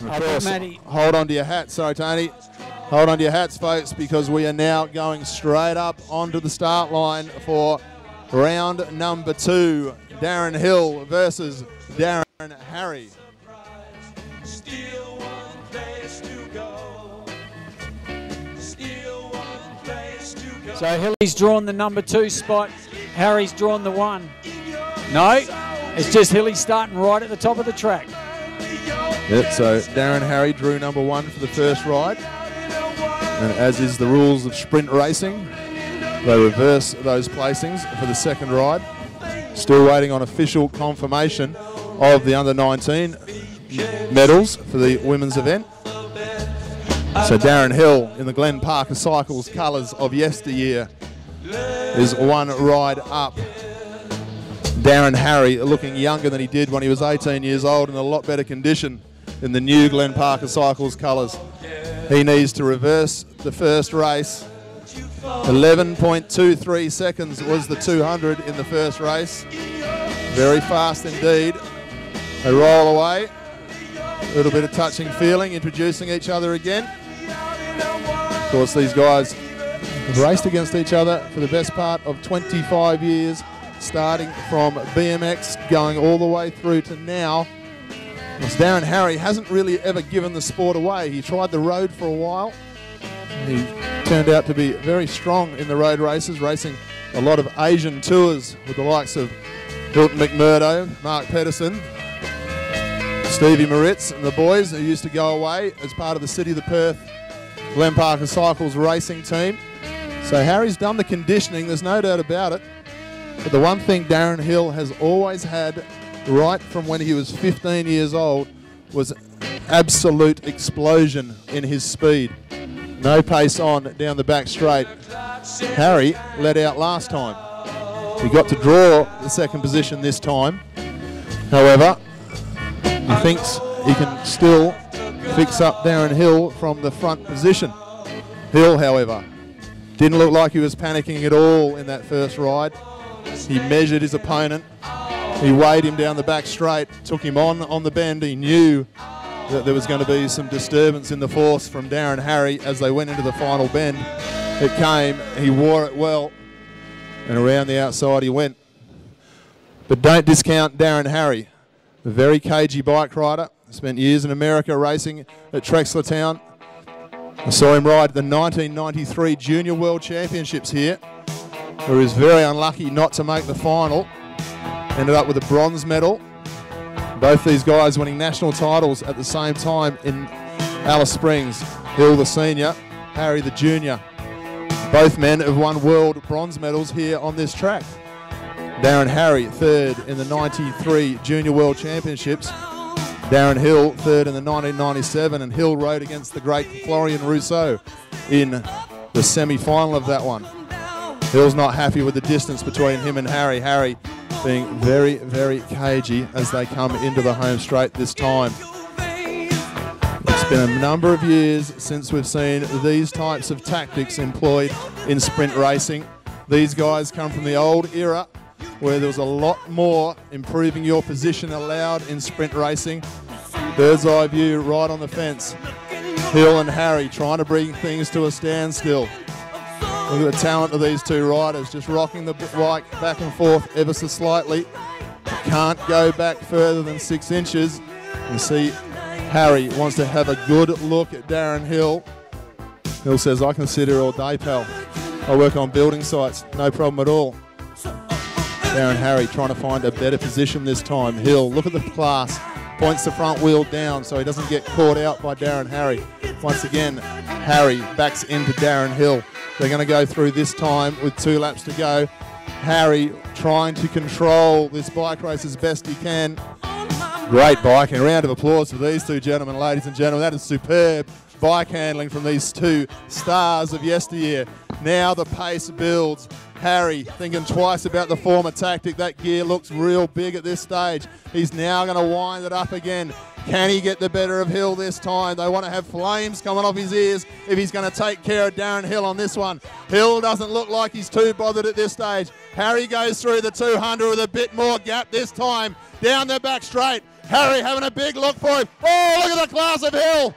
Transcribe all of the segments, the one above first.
Of course, Matty. hold on to your hats. Sorry, Tony. Hold on to your hats, folks, because we are now going straight up onto the start line for round number 2. Darren Hill versus Darren Harry. Still one place to go. Still one place to go. So Hilly's drawn the number 2 spot. Harry's drawn the 1. No, it's just Hilly starting right at the top of the track. Yep, so Darren Harry drew number 1 for the first ride. And as is the rules of sprint racing, they reverse those placings for the second ride. Still waiting on official confirmation of the under-19 medals for the women's event. So Darren Hill in the Glen Parker Cycles colours of yesteryear is one ride up. Darren Harry looking younger than he did when he was 18 years old, in a lot better condition in the new Glen Parker Cycles colours. He needs to reverse the first race. 11.23 seconds was the 200 in the first race. Very fast indeed. They roll away. A little bit of touching feeling, introducing each other again. Of course, these guys have raced against each other for the best part of 25 years, starting from BMX, going all the way through to now. As Darren Harry hasn't really ever given the sport away. He tried the road for a while. He turned out to be very strong in the road races, racing a lot of Asian tours with the likes of Hilton McMurdo, Mark Pedersen, Stevie Moritz and the boys who used to go away as part of the City of the Perth Glen Parker Cycles racing team. So Harry's done the conditioning, there's no doubt about it. But the one thing Darren Hill has always had right from when he was 15 years old was absolute explosion in his speed. No pace on down the back straight. Harry let out last time. He got to draw the second position this time. However, he thinks he can still fix up Darren Hill from the front position. Hill, however, didn't look like he was panicking at all in that first ride. He measured his opponent. He weighed him down the back straight, took him on the bend. He knew that there was going to be some disturbance in the force from Darren Harry as they went into the final bend. It came, he wore it well, and around the outside he went. But don't discount Darren Harry, a very cagey bike rider. Spent years in America racing at Trexlertown. I saw him ride the 1993 Junior World Championships here, where he was very unlucky not to make the final. Ended up with a bronze medal. Both these guys winning national titles at the same time in Alice Springs. Hill the senior, Harry the junior. Both men have won world bronze medals here on this track. Darren Harry, third in the 93 Junior World Championships. Darren Hill, third in the 1997, and Hill rode against the great Florian Rousseau in the semi-final of that one. Hill's not happy with the distance between him and Harry. Harry being very, very cagey as they come into the home straight this time. It's been a number of years since we've seen these types of tactics employed in sprint racing. These guys come from the old era where there was a lot more improving your position allowed in sprint racing. Bird's eye view right on the fence. Hill and Harry trying to bring things to a standstill. Look at the talent of these two riders, just rocking the bike back and forth ever so slightly. Can't go back further than 6 inches. You see Harry wants to have a good look at Darren Hill. Hill says, I can sit here all day, pal. I work on building sites, no problem at all. Darren Harry trying to find a better position this time. Hill, look at the class. Points the front wheel down so he doesn't get caught out by Darren Harry. Once again, Harry backs into Darren Hill. They're going to go through this time with 2 laps to go. Harry trying to control this bike race as best he can. Great bike, and a round of applause for these two gentlemen, ladies and gentlemen. That is superb bike handling from these two stars of yesteryear. Now the pace builds. Harry thinking twice about the former tactic. That gear looks real big at this stage. He's now going to wind it up again. Can he get the better of Hill this time? They want to have flames coming off his ears if he's going to take care of Darren Hill on this one. Hill doesn't look like he's too bothered at this stage. Harry goes through the 200 with a bit more gap this time. Down the back straight. Harry having a big look for him. Oh, look at the class of Hill.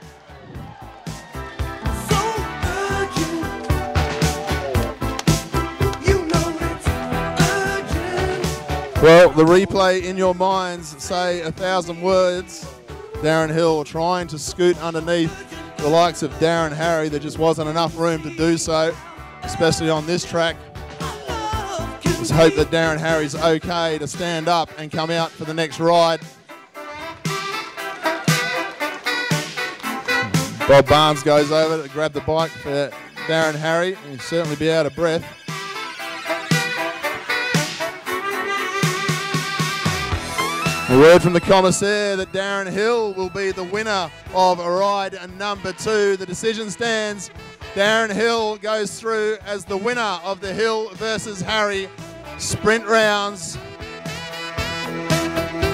Well, the replay in your minds say 1,000 words. Darren Hill trying to scoot underneath the likes of Darren Harry. There just wasn't enough room to do so, especially on this track. Just hope that Darren Harry's okay to stand up and come out for the next ride. Bob Barnes goes over to grab the bike for Darren Harry. He'll certainly be out of breath. A word from the commissaire that Darren Hill will be the winner of ride number 2. The decision stands. Darren Hill goes through as the winner of the Hill versus Harry sprint rounds.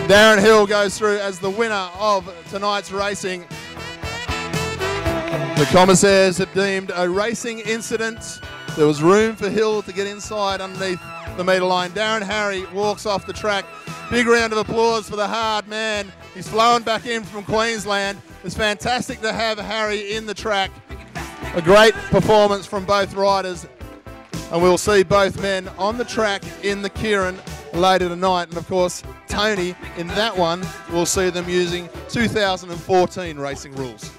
Darren Hill goes through as the winner of tonight's racing. The commissaires have deemed a racing incident. There was room for Hill to get inside underneath the metre line. Darren Harry walks off the track. Big round of applause for the hard man. He's flown back in from Queensland. It's fantastic to have Harry in the track. A great performance from both riders. And we'll see both men on the track in the Kieran later tonight. And of course, Tony, in that one, we'll see them using 2014 racing rules.